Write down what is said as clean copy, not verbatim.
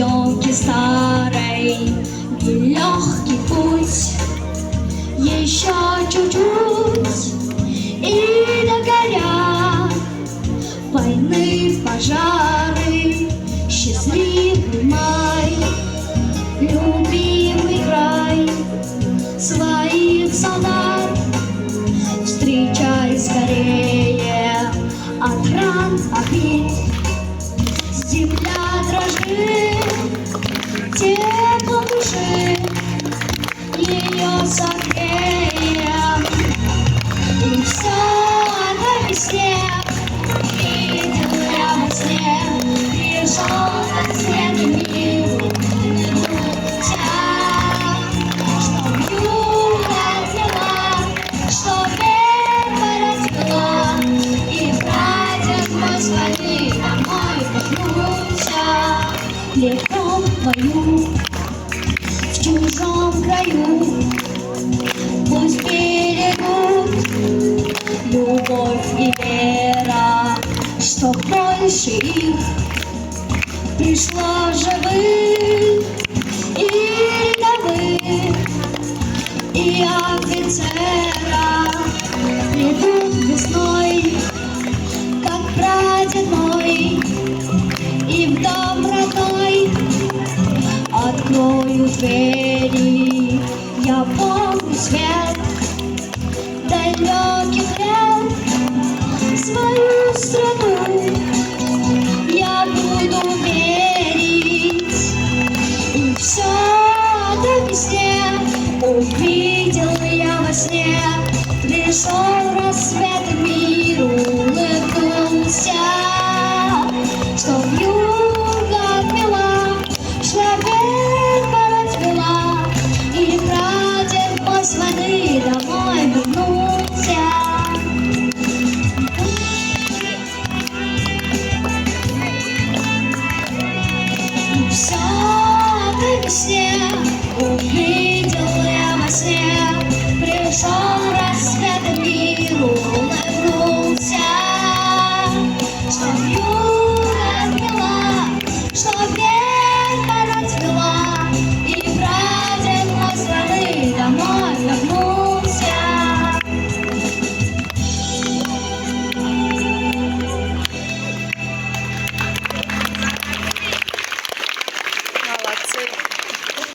далекий старый нелегкий путь. Еще чуть-чуть и догорят войны, пожары, счастливый май, любимый край своих солдат. Встречай скорее от ран обид. Земля дрожит, тепло души, ее согреем. И все на весне видел я во сне, пришел на свет мир. Чтоб юга отняла, чтоб ветер расцвела, и прадед мой с войны домой вернулся. Летом в бою, в чужом краю, пусть берегут любовь и вера, чтоб больше их пришло живых и рядовых, и офицера. Придут весной, как прадед мой, и в дом родной открою двери. Я помню свет далеких лет, свою страну я буду верить. И все до весне увидел я во сне, пришел рассвет, мир улыбнулся. Чтоб юга отмела, чтоб ветер отвела, и прадед мой с войны домой вернулся. И все до весне увидел я во сне, пришел рассвет, миру